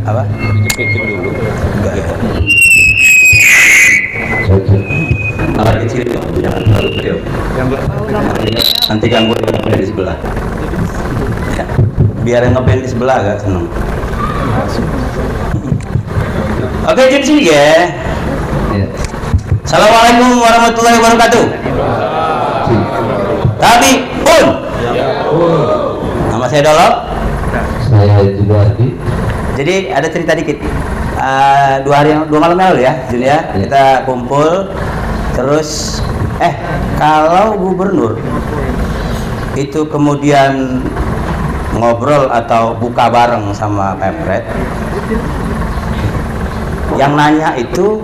Apa? Enggak ya. Alat kecil itu jangan terlalu beliau. Nanti ganggu yang di sebelah. Ya. Biar yang ngeband di sebelah agak seneng. Oke, jadi sini ya. Assalamualaikum warahmatullahi wabarakatuh. Tapi pun. Nama saya Dolo. Saya Jubardi. Jadi ada cerita dikit. Dua malam yang lalu ya, Jun ya. Kita kumpul. Terus, kalau gubernur itu kemudian ngobrol atau buka bareng sama Pemret, yang nanya itu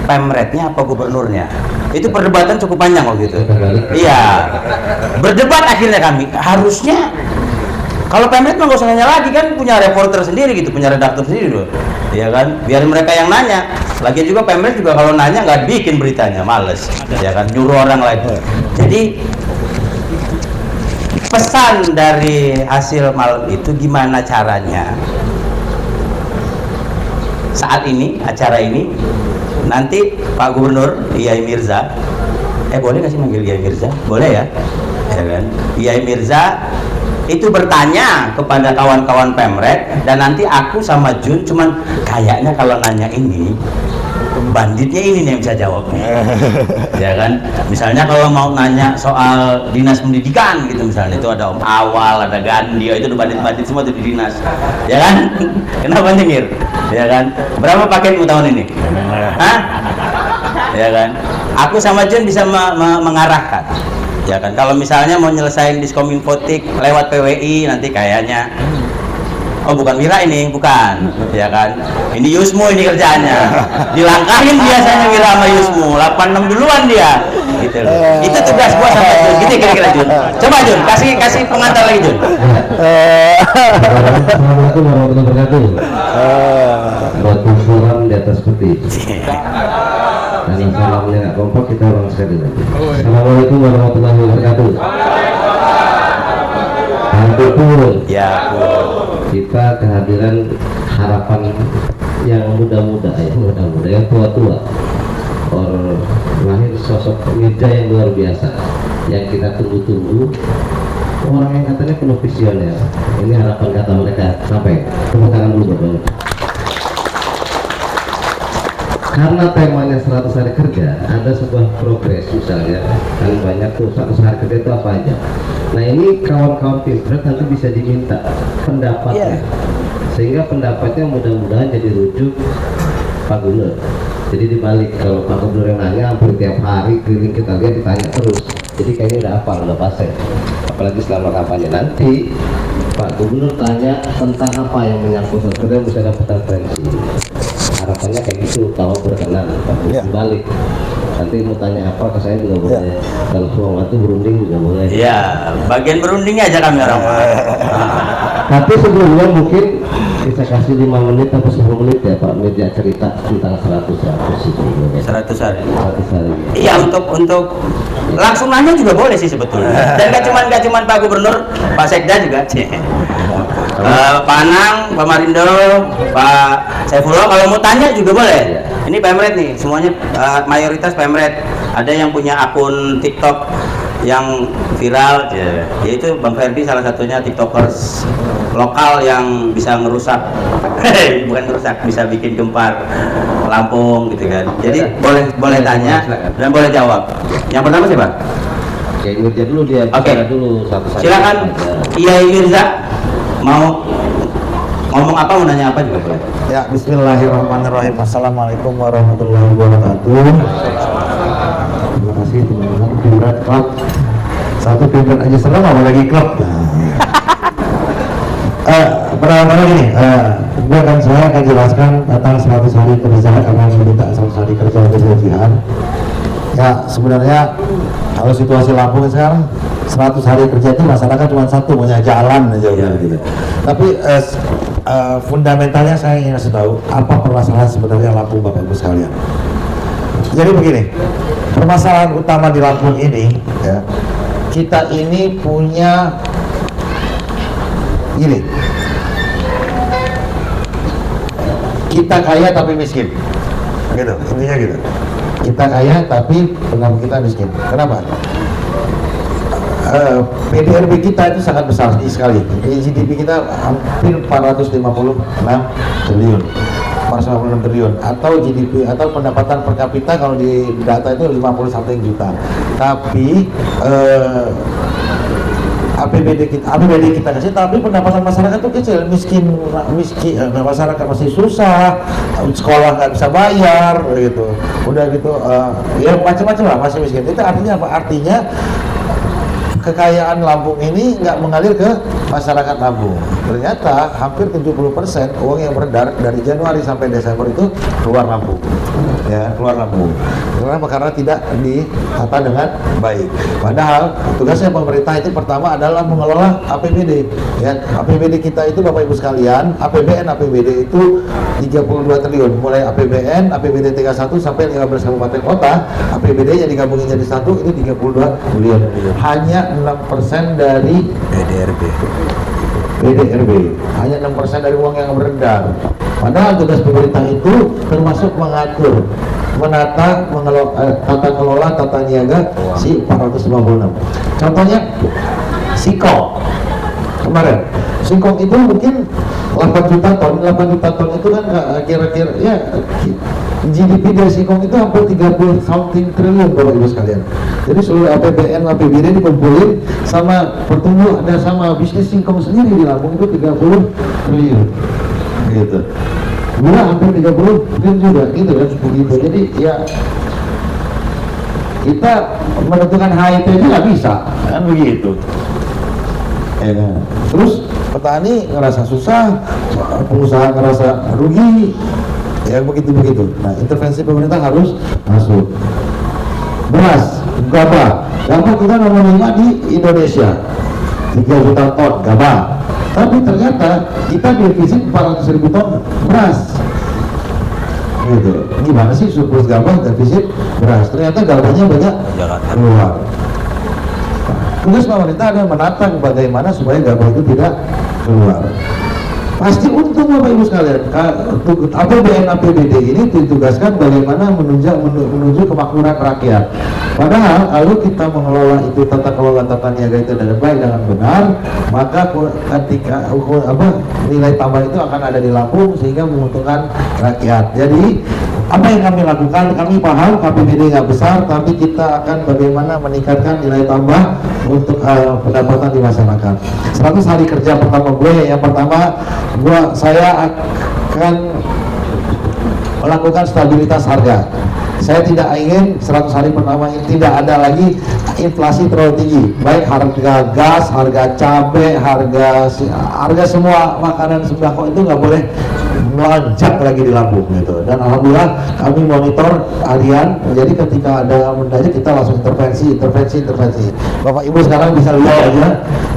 Pemretnya apa gubernurnya? Itu perdebatan cukup panjang kok gitu. Iya, berdebat akhirnya kami. Harusnya kalau Pemret mah nggak usah nanya lagi, kan punya reporter sendiri gitu, punya redaktur sendiri loh, ya kan? Biar mereka yang nanya. Lagian juga Pemret juga kalau nanya nggak bikin beritanya, males, ya kan? Nyuruh orang lain. Jadi pesan dari hasil malam itu gimana caranya? Saat ini acara ini nanti Pak Gubernur Iyai Mirza, boleh nggak sih manggil Iyai Mirza? Boleh ya, ya kan? Iyai Mirza itu bertanya kepada kawan-kawan Pemret, dan nanti aku sama Jun cuman kayaknya kalau nanya ini banditnya ini nih yang bisa jawab, ya kan? Misalnya kalau mau nanya soal dinas pendidikan gitu misalnya, itu ada Om Awal, ada Gandio, itu bandit-bandit semua tuh di dinas, ya kan? Kenapa nyengir, ya kan? Berapa paketmu tahun ini? Hah? Ya kan? Aku sama Jun bisa mengarahkan. Ya kan, kalau misalnya mau nyelesain diskominfotik lewat PWI nanti kayaknya, oh bukan Wira ini, bukan, ya kan, ini Yusmu ini kerjaannya, dilangkahin biasanya Wira sama Yusmu, 86 duluan dia, gitu loh. Itu tugas gua sama Jun, gitu kira-kira Jun. Coba Jun, kasih pengantar lagi Jun. Assalamualaikum warahmatullahi wabarakatuh. Buat kumpulan di atas putih. Dan salamnya nggak kompak, kita ulang sekali lagi. Assalamualaikum warahmatullahi wabarakatuh. Ampun. Ya, kita kehadiran harapan yang muda-muda, yang tua-tua. Lahir sosok Mirza yang luar biasa, yang kita tunggu-tunggu. Orang yang katanya penuh visioner. Ini harapan kata mereka. Sampai tepuk tangan dulu buat. Karena temanya 100 hari kerja, ada sebuah progres misalnya, kan banyak tuh 100 hari kerja itu apa aja. Nah ini kawan-kawan Pemret nanti bisa diminta pendapatnya, sehingga pendapatnya mudah-mudahan jadi rujuk Pak Gubernur. Jadi dibalik, kalau Pak Gubernur yang nanya hampir tiap hari keliling kita lihat ditanya terus, jadi kayaknya udah hafal, udah pasti. Apalagi selama kampanye nanti Pak Gubernur tanya tentang apa yang menyangkut kerja, bisa dapat referensi. Harapannya kayak gitu, kalau berkenan balik. Nanti mau tanya apa ke saya juga boleh. Kalau semua itu berunding juga boleh. Iya, bagian berundingnya aja kami orang. Tapi sebelumnya mungkin kita kasih 5 menit atau 10 menit ya Pak Media cerita tentang 100 itu. 100 hari. 100 hari. Iya, untuk langsung nanya juga boleh sih sebetulnya. Dan nggak cuman Pak Gubernur, Pak Sekda juga. Pak Anang, Pak Marindo, Pak Saifullah, kalau mau tanya juga boleh. Ini Pemret nih, semuanya mayoritas Pemret. Ada yang punya akun TikTok yang viral, yaitu Bang Ferdi salah satunya tiktokers lokal yang bisa ngerusak, bukan ngerusak, bisa bikin gempar Lampung gitu kan. Jadi boleh tanya dan boleh jawab. Yang pertama siapa? Kayak Mirza dulu dia. Oke. Dulu satu-satu. Silakan Iyai Mirza. Mau ngomong apa, mau nanya apa juga boleh. Ya, bismillahirrahmanirrahim. Assalamualaikum warahmatullahi wabarakatuh. Terima kasih teman-teman Pemret Club. Satu Pemret aja senang, apalagi klub. Pertama gini, saya akan jelaskan tentang 100 hari kerja, karena minta 100 hari kerja untuk jihad. Ya, sebenarnya kalau situasi Lampung sekarang 100 hari kerja itu masyarakat cuma satu, maunya jalan aja gitu. Tapi fundamentalnya saya ingin kasih tahu apa permasalahan sebenarnya Lampung, Bapak Ibu sekalian. Jadi begini, permasalahan utama di Lampung ini, ya, kita ini punya Gini, kita kaya tapi miskin, gitu, intinya gitu. Kita kaya tapi pengalaman kita miskin. Kenapa? PDRB kita itu sangat besar sekali. GDP kita hampir 456 triliun. 456 triliun atau GDP atau pendapatan per kapita kalau di data itu 50 something juta. Tapi APBD kita kecil, tapi pendapatan masyarakat itu kecil, miskin, masyarakat masih susah, sekolah nggak bisa bayar, gitu. Udah gitu, ya macam-macam lah, masih miskin. Itu artinya apa? Artinya kekayaan Lampung ini nggak mengalir ke masyarakat Lampung. Ternyata hampir 70% uang yang beredar dari Januari sampai Desember itu keluar Lampung, ya, keluar Lampung. Kenapa? Karena tidak ditata dengan baik. Padahal tugasnya pemerintah itu pertama adalah mengelola APBD. Ya, APBD kita itu Bapak Ibu sekalian, APBD itu 32 triliun. Mulai APBN, APBD 31 sampai 15 kabupaten kota, APBD-nya digabungin jadi satu itu 32 triliun. Hanya 6% dari PDRB, hanya 6% dari uang yang beredar. Padahal tugas pemerintah itu termasuk mengatur, menata, tata kelola, tata niaga si 456. Contohnya Singkong kemarin, Singkong itu mungkin 8 juta ton itu kan kira-kira ya GDP dari Singkong itu hampir 30 something triliun Bapak Ibu sekalian. Jadi seluruh APBN, APBD dikumpulin sama pertumbuhan dan sama bisnis Singkong sendiri di Lampung itu 30 triliun gitu. Gula hampir 30 triliun juga gitu kan, begitu. Jadi ya kita menentukan HIT aja nggak bisa kan begitu. Ya, terus petani ngerasa susah, pengusaha ngerasa rugi, ya begitu-begitu. Nah, intervensi pemerintah harus masuk. Beras, gabah kita nomor 5 di Indonesia, 3 juta ton gabah. Tapi ternyata kita defisit 400.000 ton beras. Gitu. Gimana sih surplus gabah, defisit beras? Ternyata gabahnya banyak keluar. Tugas pemerintah adalah menata bagaimana supaya gabah itu tidak keluar. Pasti untung Bapak Ibu sekalian. APBN APBD ini ditugaskan bagaimana menuju kemakmuran rakyat. Padahal kalau kita mengelola itu tata kelola tata niaga itu dengan baik dengan benar, maka ketika nilai tambah itu akan ada di Lampung sehingga menguntungkan rakyat. Jadi apa yang kami lakukan? Kami paham APBD nggak besar, tapi kita akan bagaimana meningkatkan nilai tambah untuk pendapatan di masyarakat. 100 hari kerja pertama gue, yang pertama saya akan melakukan stabilitas harga. Saya tidak ingin 100 hari pertama ini tidak ada lagi inflasi terlalu tinggi, baik harga gas, harga cabai, harga semua makanan sembako itu nggak boleh melonjak lagi di Lampung gitu. Dan alhamdulillah kami monitor harian, jadi ketika ada mendadak kita langsung intervensi. Bapak Ibu sekarang bisa lihat aja,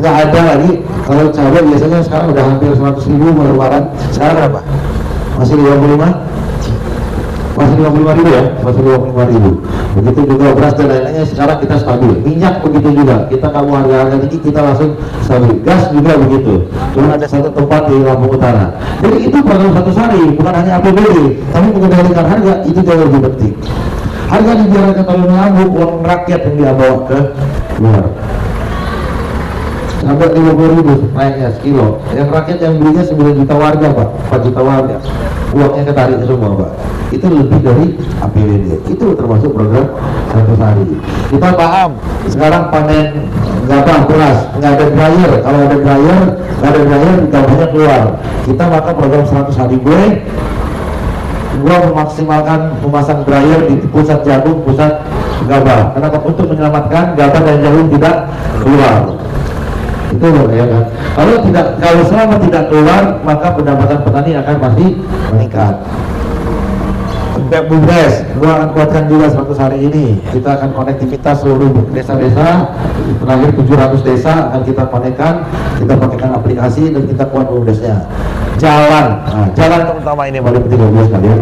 nggak ada lagi. Kalau cabai biasanya sekarang udah hampir 100.000 per lembaran, sekarang berapa? Masih 55? Masih 55.000 ya, masih 55.000. Begitu juga beras dan lain-lainnya sekarang kita stabil. Minyak begitu juga, kita kamu harga tinggi kita langsung stabil. Gas juga begitu. Cuma ada satu tempat di Lampung Utara. Jadi itu program 100 hari, bukan hanya APBD, tapi mengendalikan harga itu jauh lebih penting. Harga dibiarkan terlalu melambung, uang rakyat yang dia bawa ke luar. Sampai 50.000 naiknya sekilo. Yang rakyat yang belinya 9 juta warga Pak, 4 juta warga. Uangnya ketarik semua Pak. Itu lebih dari APBD. Itu termasuk program 100 hari. Kita paham. Sekarang panen gabah beras, nggak ada dryer. Kalau ada dryer, gabahnya keluar. Kita maka program 100 hari gue memaksimalkan memasang dryer di pusat jagung, pusat gabah. Kenapa? Untuk menyelamatkan gabah dan jagung tidak keluar. Itu ya kan. Kalau selama tidak keluar, maka pendapatan petani akan pasti meningkat. BUMDes, gua akan kuatkan juga 100 hari ini. Kita akan konektivitas seluruh desa-desa, terakhir 700 desa akan kita konekkan, kita pakaikan aplikasi dan kita kuat BUMDesnya. Jalan terutama ini paling penting buat kalian.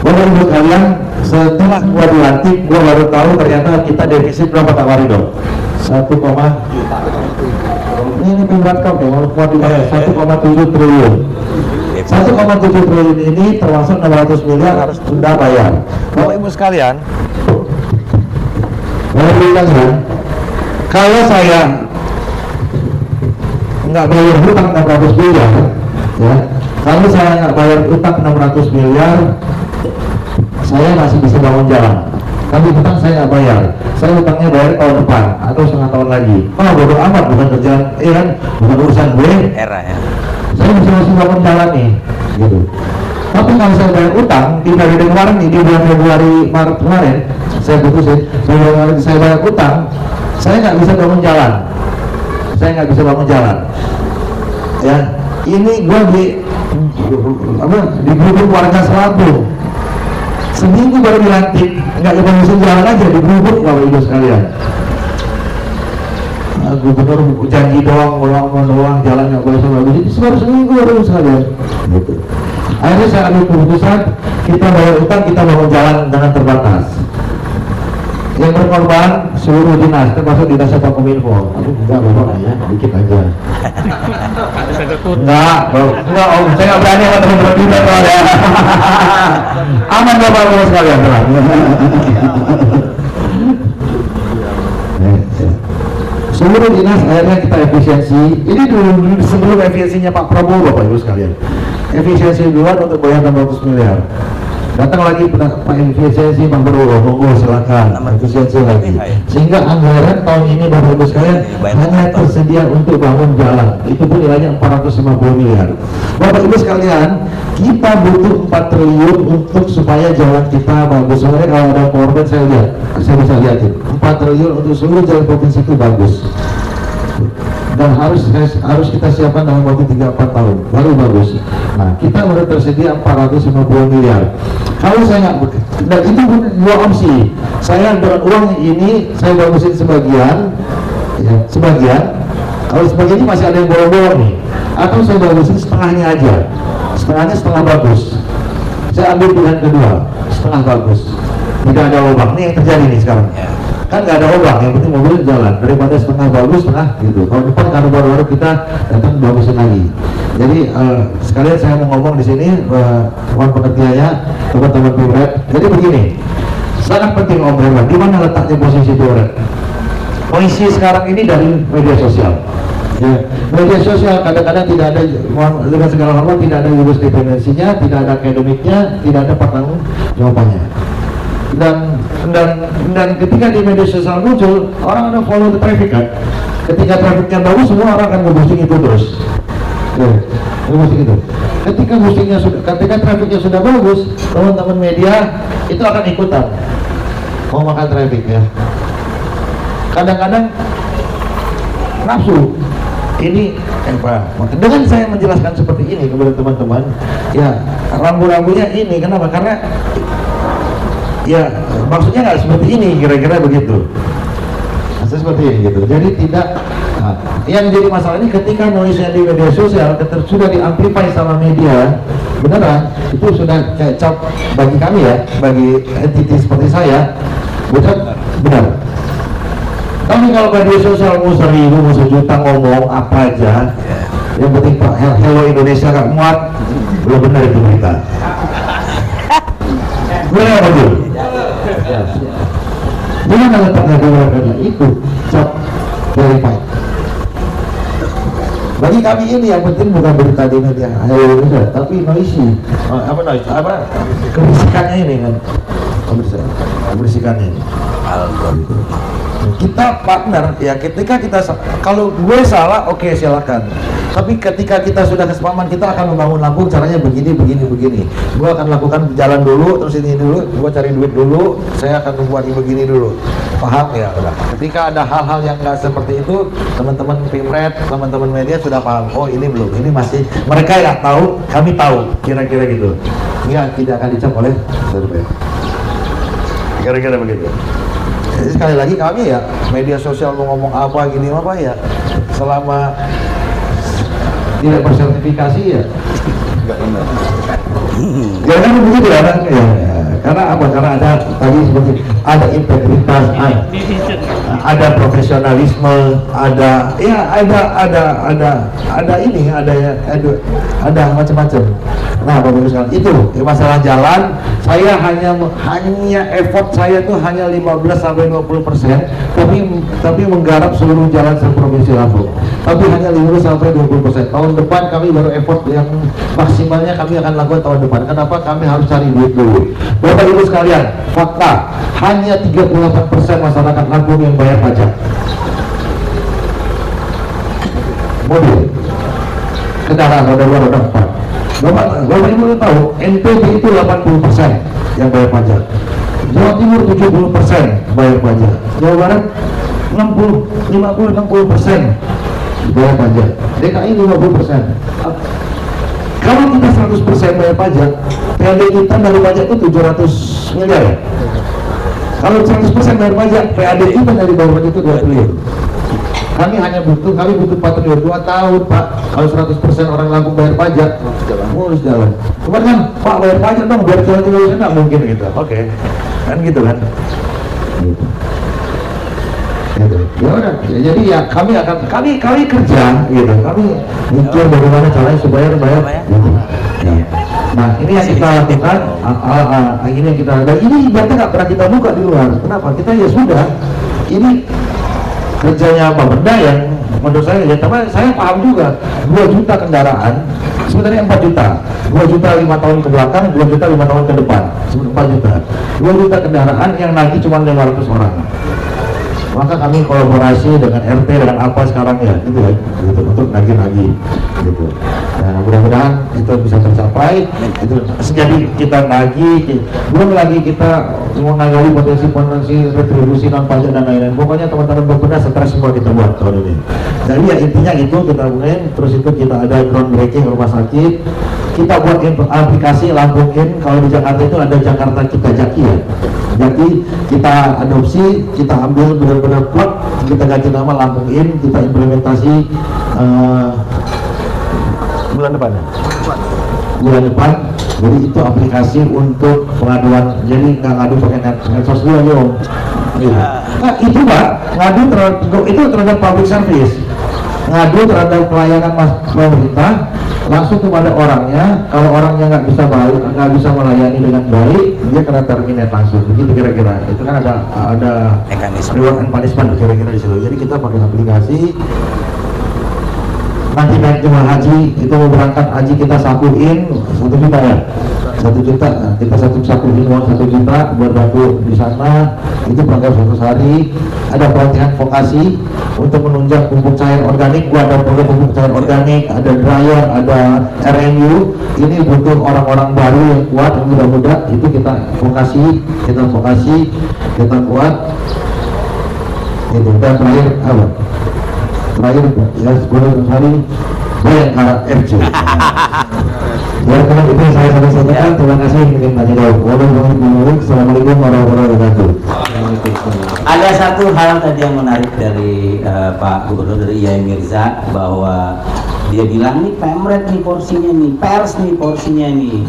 Bapak Ibu sekalian, setelah gua dilantik, gua baru tahu ternyata kita defisit berapa Pak Warido? 1,1 Ini Pemkab ya, 1,7 triliun. 1,7 triliun ini termasuk 600 miliar harus tunda bayar. Bapak Ibu sekalian, kalau saya nggak bayar hutang 600 miliar, ya, kalau saya nggak bayar hutang 600 miliar, saya masih bisa bangun jalan. Tapi hutang saya nggak bayar, saya hutangnya bayar tahun depan atau setengah tahun lagi. Oh bodoh amat, bukan kerjaan, kan, bukan urusan gue. Era ya. Saya masih bangun jalan nih, gitu. Tapi kalau saya bayar utang di periode kemarin nih, di bulan Februari Maret kemarin, saya putusin, saya bayar utang, saya nggak bisa bangun jalan. Saya nggak bisa bangun jalan. Ya, ini gue di grup warga Selabung. Seminggu baru dilantik, nggak bisa jalan aja di grup Bapak Ibu sekalian. Gubernur janji doang, doang, jalan nggak boleh sama begitu. Baru seminggu baru sekalian. Gitu. Akhirnya saya ambil keputusan, kita bayar utang, kita bangun jalan dengan terbatas. Yang berkorban seluruh dinas, termasuk dinas Kominfo. Aduh, enggak bapak ya, dikit aja. Enggak om, saya nggak berani sama teman-teman kita soalnya. Aman bapak ibu sekalian, tenang. Seluruh dinas akhirnya kita efisiensi. Ini dulu sebelum efisiensinya Pak Prabowo bapak ibu sekalian. Efisiensi duluan untuk bayar 600 miliar. Datang lagi Pak efisiensi Pak Prabowo, monggo silakan efisiensi lagi. Sehingga anggaran tahun ini bapak ibu sekalian hanya tersedia untuk bangun jalan. Itu pun nilainya 450 miliar. Bapak ibu sekalian, kita butuh 4 triliun untuk supaya jalan kita bagus. Sebenarnya kalau ada PowerPoint saya bisa lihatin. 4 triliun untuk seluruh jalan provinsi itu bagus. Dan harus kita siapkan dalam waktu 3-4 tahun baru bagus. Nah, kita baru tersedia 450 miliar. Kalau saya nggak, dan itu pun dua opsi. Saya dengan uang ini saya bagusin sebagian, ya, sebagian. Kalau sebagian ini masih ada yang bolong-bolong nih, atau saya bagusin setengahnya aja. Setengah bagus. Saya ambil pilihan kedua, setengah bagus. Tidak ada lubang. Ini yang terjadi nih sekarang. Kan nggak ada lubang, yang penting mobil jalan. Daripada setengah bagus, setengah gitu. Kalau depan karena baru-baru kita datang bagusin lagi. Jadi sekalian saya mau ngomong di sini, mohon pengertiannya teman-teman Pimret. Jadi begini, sangat penting Om Rewan. Di mana letaknya posisi Pimret? Posisi sekarang ini dari media sosial. Ya, media sosial kadang-kadang tidak ada, dengan segala hormat, tidak ada jurisprudensinya, tidak ada akademiknya, tidak ada pertanggung jawabannya. Dan ketika di media sosial muncul, orang ada follow the traffic kan. Ketika trafficnya bagus, semua orang akan nge-boosting itu terus. Nge-boosting itu. Ketika trafficnya sudah bagus, teman-teman media itu akan ikutan mau makan traffic ya. Kadang-kadang nafsu. Ini dengan saya menjelaskan seperti ini kepada teman-teman, ya rambu-rambunya ini kenapa? Karena ya maksudnya nggak seperti ini, kira-kira begitu. Maksudnya seperti ini gitu. Jadi tidak. Nah, yang jadi masalah ini ketika noise-nya di media sosial sudah diamplify sama media, beneran itu sudah kayak cap bagi kami ya, bagi entiti seperti saya, benar. Tapi kalau media sosial mau 1000, mau 1 juta ngomong apa aja, yang penting Pak Hello Indonesia gak muat, belum benar itu berita. Benar apa betul? Jangan letaknya keluarga itu cap verified. Bagi kami ini yang penting bukan berita di media Hello Indonesia, tapi noisy. Keberisikannya ini kan, keberisikannya ini. Kita partner ya, ketika kita kalau gue salah oke, silakan, tapi ketika kita sudah kesepahaman kita akan membangun Lampung caranya begini gue akan lakukan jalan dulu, terus ini dulu, gue cari duit dulu, saya akan membuat begini dulu, paham ya? Udah. Ketika ada hal-hal yang nggak seperti itu, teman-teman Pimret, teman-teman media sudah paham, oh ini belum, ini masih, mereka nggak tahu, kami tahu, kira-kira gitu, tidak akan dicap oleh survei, kira-kira begitu. Jadi sekali lagi kami ya, media sosial mau ngomong apa gini apa ya, selama tidak bersertifikasi ya nggak benar. Ya kan begitu ya, Karena apa? Karena ada tadi seperti ada integritas, ada profesionalisme, ada ada macam-macam. Nah, Bapak Ibu sekalian, itu masalah jalan. Saya hanya effort saya tuh hanya 15-20%, tapi menggarap seluruh jalan seprovinsi Lampung. Tapi hanya 15-20%. Tahun depan kami baru effort yang maksimalnya kami akan lakukan tahun depan. Kenapa? Kami harus cari duit dulu. Bapak Ibu sekalian, fakta hanya 38% masyarakat Lampung yang bayar pajak. Mobil, kendaraan roda 2, roda 4. Bapak Ibu tahu NTB itu 80% yang bayar pajak, Jawa Timur 70% bayar pajak, Jawa Barat 50-60% bayar pajak, DKI 50%. Kalau kita 100% bayar pajak, PAD kita dari pajak itu 700 miliar ya. Kalau 100% bayar pajak, PAD kita dari bayar pajak itu 2 triliun. Kami butuh 4 triliun, 2 tahun Pak. Kalau 100% orang Lampung bayar pajak, mulus jalan. Cuman kan, Pak bayar pajak dong, biar jalan-jalan nggak mungkin gitu. Oke, kan gitu kan. Gitu. Ya udah, jadi ya kami kerja gitu, kami mikir bagaimana caranya supaya bayar gitu. Nah, ini yang kita lakukan, ini yang kita lakukan. Ini ibaratnya nggak pernah kita buka di luar. Kenapa? Kita ya sudah, ini kerjanya Pak Benda yang menurut saya ya, tapi saya paham juga 2 juta kendaraan sebenarnya 4 juta 2 juta 5 tahun ke belakang, 2 juta 5 tahun ke depan, 4 juta 2 juta kendaraan yang nanti cuma 500 orang. Maka kami kolaborasi dengan RT dengan apa sekarang ya gitu ya, gitu, untuk nagih-nagih gitu. Nah, mudah-mudahan itu bisa tercapai. Itu jadi kita nagih, belum lagi kita mengagali potensi retribusi non pajak dan lain-lain. Pokoknya teman-teman benar stres semua kita buat tahun ini. Jadi ya intinya itu kita mulai, terus itu kita ada groundbreaking rumah sakit. Kita buat aplikasi Lampung In. Kalau di Jakarta itu ada Jakarta Kita Jaki ya. Jadi kita adopsi, kita ambil benar-benar plug, kita ganti nama Lampung In, kita implementasi bulan depan ya? Bulan depan. Jadi itu aplikasi untuk pengaduan, jadi nggak ngadu pakai medsos dulu ya. Nah itu Pak, ngadu terhadap public service, ngadu terhadap pelayanan pemerintah langsung kepada orangnya. Kalau orangnya nggak bisa melayani dengan baik, dia kena terminate langsung. Begitu kira-kira. Itu kan ada reward and punishment kira-kira di situ. Jadi kita pakai aplikasi. Nanti naik jemaah haji itu mau berangkat haji kita sakuin 1 juta ya. 1 juta, nah, kita sakuin uang 1 juta buat bantu di sana. Itu program 100 hari. Ada pelatihan vokasi untuk menunjang pupuk cair organik. Gua ada program pupuk cair organik, ada dryer, ada RNU. Ini butuh orang-orang baru yang kuat, yang muda-muda. Itu kita vokasi, kita kuat. Itu dan terakhir apa? Terakhir ya 10 hari Bayangkara FC. Ya karena itu saya sampaikan. Terima kasih mungkin tanya jawab. Assalamualaikum warahmatullahi wabarakatuh. Ada satu hal tadi yang menarik dari Pak Gubernur, dari Yai Mirza, bahwa dia bilang nih Pemret nih porsinya nih, pers nih porsinya nih.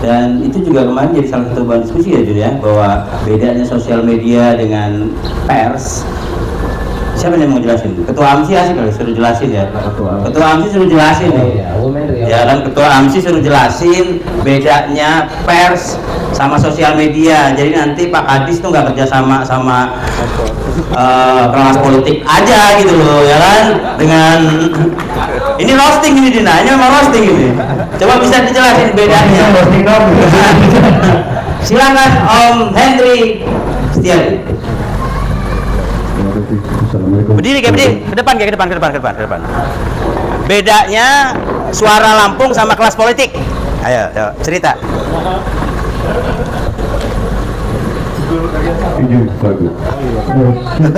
Dan itu juga kemarin jadi salah satu bahan diskusi ya Jul ya, bahwa bedanya sosial media dengan pers. Siapa yang mau jelasin? Ketua AMSI asik kali suruh jelasin ya. Ketua AMSI suruh jelasin nih. Ya kan Ketua AMSI suruh jelasin bedanya pers sama sosial media. Jadi nanti Pak Kadis tuh nggak kerja sama kelas politik aja gitu loh ya kan. Dengan ini roasting ini Dina, ini memang roasting ini. Coba bisa dijelasin bedanya. Silakan Om Hendri Setiadi. Berdiri ke depan. Bedanya suara Lampung sama kelas politik. Ayo cerita.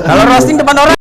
Kalau roasting depan orang